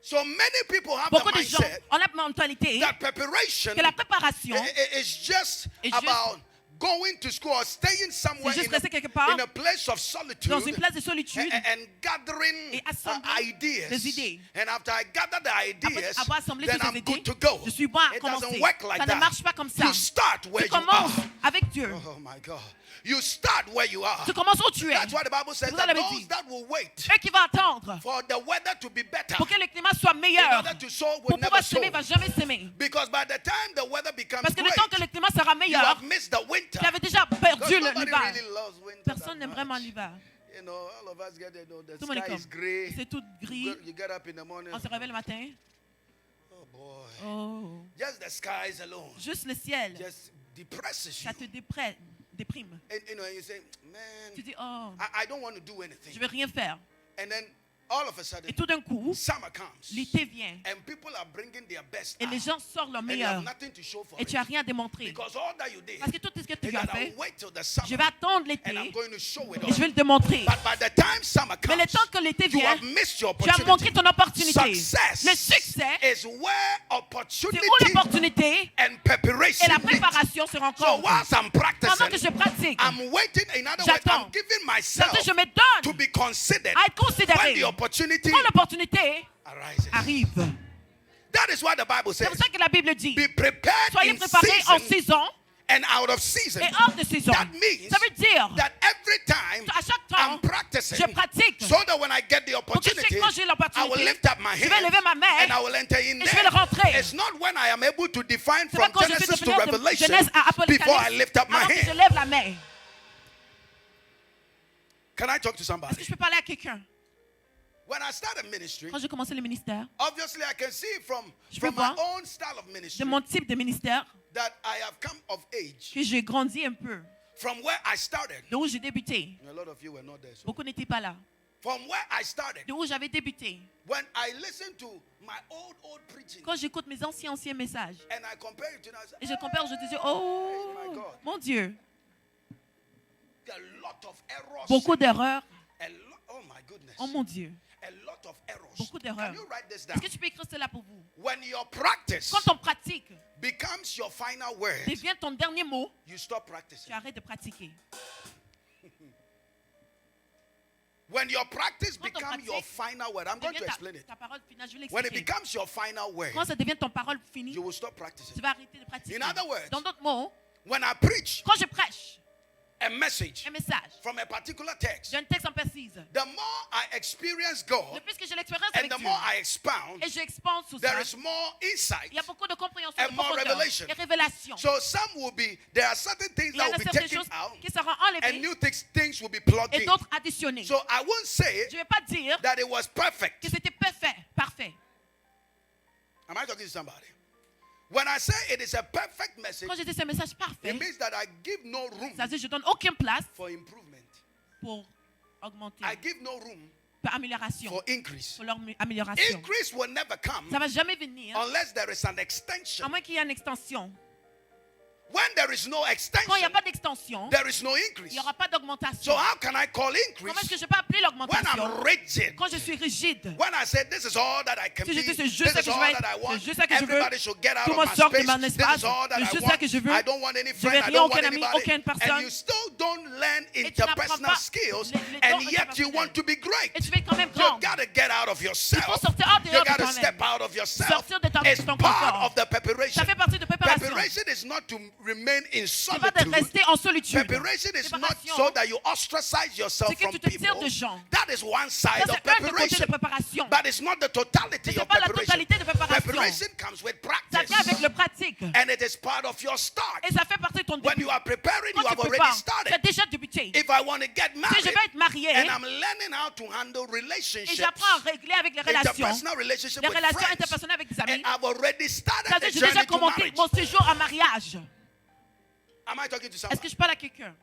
So many people have Beaucoup the de gens mindset ont la mentalité that preparation que la préparation is just est juste about going to school or staying somewhere juste rester quelque part in a place of solitude dans une place de solitude and gathering et assembler ideas. des idées. And after I gather the Après ideas, avoir assemblé then toutes I'm ces good idées, to go. je suis bon à It commencer. doesn't work like Ça ne that. marche pas comme ça. You start where Tu you commences are. avec Dieu. Oh my God. You start where you are. Tu commences où tu es. That's why the Bible says C'est that pour ça la Bible those dit. that will wait Eux qui vont attendre for the weather to be better pour que le climat soit in meilleur, order to sow will pour never pouvoir sow. s'aimer, il ne va jamais s'aimer. Because by the time the weather becomes Parce que le great, temps que le climat sera you meilleur, have missed the winter. tu avais déjà Because perdu nobody l'hiver. really loves winter Personne that n'aime much. vraiment l'hiver. You know, all of us get it. The Tout le monde est sky is comme, gray. c'est tout gris. You get up in the morning. On se réveille le matin. Oh boy. Oh. Just the skies alone Juste le ciel, just depresses you. ça te déprime. And you know, you say, man, Tu dis, oh, I don't want to do je anything. ne vais rien faire. And then all of a sudden, Et tout d'un coup, summer comes. l'été vient. And people are bringing their best Et les out. gens sortent leur And you meilleur. have nothing to show for Et it. tu n'as rien à démontrer. Because all that you did Parce que tout ce que tu is as that fait, I'll wait till the summer je vais attendre l'été and I'm going to show it et je vais all. le démontrer. But by the time summer Mais le comes, temps que l'été you vient, have missed your tu as manqué opportunity. ton opportunité. Success Le succès, is where c'est opportunity où l'opportunité and preparation et la meet. préparation se So rencontrent. whilst I'm Pendant que practicing, je pratique, I'm waiting. In other words, J'attends. I'm giving c'est-à-dire myself que je me to donne be considered à être when considéré. the opportunity Quand l'opportunité arises. arrive. That is why the Bible C'est says, pour ça que la Bible dit, be prepared soyez in préparés en season saison and out of season. et hors de saison. That means Ça veut dire, that every time à chaque temps, I'm practicing, je pratique. so that when I get the Pour que opportunity, quand j'ai I will l'opportunité, lift up my je vais lever hand ma main and I will enter in et je vais le there. rentrer. It's not when I am able to define C'est pas from quand je suis Genesis to définir de Revelation Genèse à Apocalypse before I lift up my avant que je hand. lève la main. Can I talk to Est-ce somebody? que je peux parler à quelqu'un? When I started ministry, Quand j'ai commencé le ministère, obviously I can see from Je peux my voir own style of de ministry mon type de ministère, that I have come of age que j'ai grandi un peu. from where I started. De où j'ai débuté. A lot of you were not there. So. Beaucoup n'étaient pas là. From where I started, De où j'avais débuté. when I listen to my old preaching Quand j'écoute mes anciens messages, and I compare it to now, I say, et je compare, je dis, my oh, God. mon Dieu, a lot of errors. beaucoup d'erreurs. Oh my goodness. Oh mon Dieu, A lot of errors. beaucoup d'erreurs. Can you write this down? Est-ce que tu peux écrire cela pour vous? When your practice Quand on pratique becomes your final word, devient ton dernier mot, you stop practicing. tu arrêtes de pratiquer. When your practice Quand on becomes your pratique, final word, I'm going to Devient explain it. ta parole finale, je vais When it l'expliquer. becomes your final word, Quand ça devient ton parole finie, you will stop practicing. tu vas arrêter de pratiquer. In other words, Dans d'autres mots, When I preach quand je prêche a message un message from a particular text, d'un texte en précise, the more I experience le God plus que j'ai l'expérience and avec the Dieu, more I expound, et j'expande sur there ça, is more insight. il y a beaucoup de compréhension, and de more profondeur revelation. et révélation. So some will be, there are certain things Il y a that will be certaines taken choses out qui seront and enlevées new things will be plugged et in. d'autres additionnées. So I won't say Je ne vais pas dire that it was perfect. que c'était parfait. Am I talking to somebody? When I say it is a perfect message, Quand je dis ce message parfait, it means that I give no room ça veut dire que je donne aucune place for improvement. pour augmenter, I give no room pour amélioration, for increase. pour leur amélioration. Increase will never come Ça ne va jamais venir, unless there is an à extension. moins qu'il y ait une extension. When there is no Quand il n'y extension, a pas d'extension, there is no il increase. n'y aura pas So d'augmentation. how can I call Comment est-ce increase que je peux appeler when l'augmentation I'm rigid? quand je suis rigide? When I say this is all that I can Si be, je dis c'est this juste ça is que je all veux that I être, want, c'est juste ça que je veux, everybody should get out tout of le monde my sort de space. mon This espace, is all that c'est I juste ça que je want. veux. I don't want any Je friend, veux I rien, don't want aucun ami, anybody. aucune And personne. you still don't learn Et tu n'apprends interpersonal pas skills, les and dons yet you want to be great. Et tu veux être quand même You grand. got to get out of Il yourself. faut sortir hors You dehors de got to toi-même. step out of yourself. Sortir de It's ton part confort. of the preparation. Ça fait partie de préparation. Preparation is not to remain in C'est pas de solitude. rester en solitude. Preparation is not Préparation, so that you ostracize yourself c'est que from tu te tires people. de gens. That is one side Ça, of c'est un des côtés preparation. de préparation. But it's not the totality Mais c'est of pas la preparation. totalité de préparation. Preparation comes with Ça practice. vient avec le pratique. And it is part of your start. Et ça fait partie de ton When début. you are preparing, Quand you tu have already prépares, tu as started. déjà débuté. If I want to get Si je married vais être marié and I'm learning how to handle et relationships, j'apprends à régler avec les relations, interpersonal relationships les with relations friends, interpersonnelles avec des amis, and I've already started ça the veut dire que j'ai déjà journey to commencé marriage. mon séjour en mariage. Am I talking to Est-ce que somebody? je parle à quelqu'un?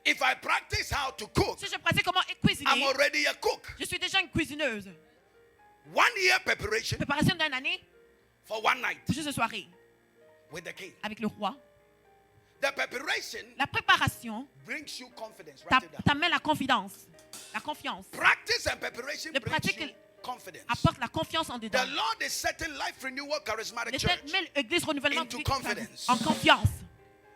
If I practice how to cook, Si je pratique comment I'm cuisiner, already a cook. je suis déjà une cuisineuse. 1 year preparation Préparation d'une année for one night pour juste une soirée with the king. avec le roi. The preparation La préparation brings you confidence. Write it down. t'amène la confiance. La confiance. Practice and preparation Le brings pratique, you confidence. apporte la confiance en dedans. The Lord is setting Life Renewal Charismatic Church. L'Éternel met l'église renouvellement into de vie confidence. en confiance.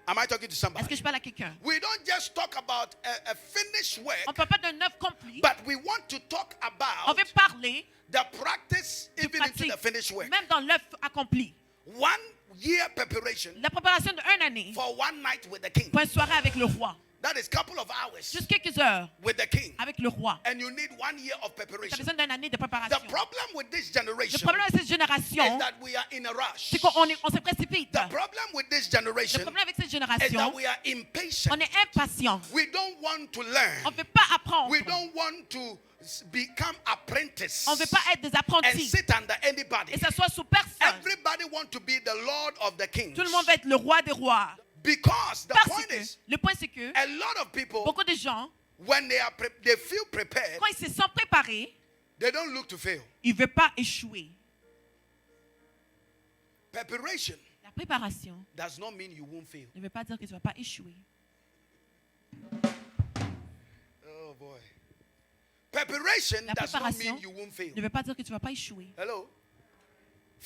Am I talking to Est-ce somebody? que je parle à quelqu'un? We don't just talk about a finished work, On ne parle pas d'un œuvre accomplie. but we want to talk On about veut parler the practice du even into pratique, the finished work. même dans l'œuvre accomplie. 1 year preparation La préparation d'une année for one night with the king. pour une soirée avec le roi. That is couple of hours Juste quelques heures with the king. avec le roi. And you need 1 year of Tu as preparation. besoin d'une année de The préparation. problem with this Le generation problème avec cette is génération, that we are in a rush. c'est qu'on on se précipite. The problem with this Le generation problème avec cette is that génération, we are impatient. on est impatient. We don't want to On ne learn. veut pas apprendre. We don't want to become apprentices On ne veut pas être des and apprentis sit under anybody. et s'asseoir sous personne. Everybody want to be the Lord of the kings. Tout le monde va être le roi des rois. Because the Parce point que, is, le point c'est que a lot of people, beaucoup de gens, when they feel prepared, quand ils se sentent préparés, they don't look to fail. ils ne veulent pas échouer. Preparation La préparation does not mean you won't fail. ne veut pas dire que tu ne vas pas échouer. Oh boy. Preparation La does not préparation mean you won't fail. ne veut pas dire que tu ne vas pas échouer. Hello?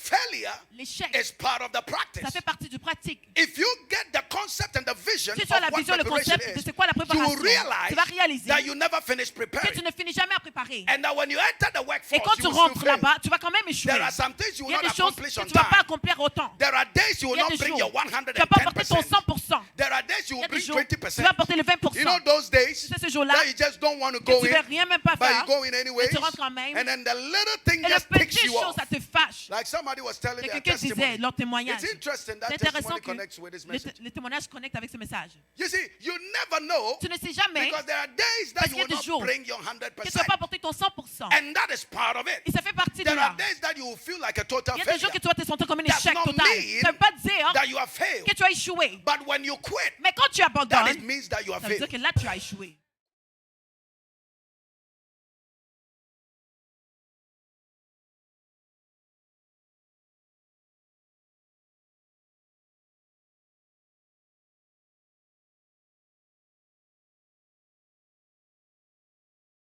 Failure L'échec, is part of the practice. ça fait partie du pratique. If you get the concept and the vision Si of tu as la what vision, le preparation concept de is, c'est quoi la you préparation, will realize tu vas réaliser that you never finish que preparing. tu ne finis jamais à préparer. And that when you enter the Et workforce, quand you tu will still rentres fail. là-bas, tu vas quand même échouer. There are some things you Il will y a not des choses accomplish que on tu ne vas pas time. accomplir autant. There are days you will Il y a not des bring jours, your tu ne vas pas apporter ton 110%. 100%. There are days you Il y will a des bring jours, tu 20%. vas apporter le 20%. You know those days Tu sais ce jour-là, that you just don't want to que go tu ne in, veux rien même pas but you faire. go in anyways. tu rentres quand même. And then the little thing Et le just ticks petit you chose, off. ça te fâche. Like somebody was telling C'est me a quelqu'un disait testimony. leur témoignage. It's interesting that C'est intéressant testimony que connects with this message. les témoignages connectent avec ce message. You see, you never know Tu ne sais jamais because there are days that Parce you qu'il y a will des not jours bring your que tu ne 100%. vas pas apporter ton 100%. And that is part of it. Et ça fait partie de There là. are days that you will feel like a total Il y a des jours failure. que tu vas te sentir comme un Does échec not total. mean Ça ne veut pas dire that you have failed. que tu as échoué. But when you quit, Mais quand tu that abandonnes, it means that you have ça veut dire failed. que là, tu as échoué.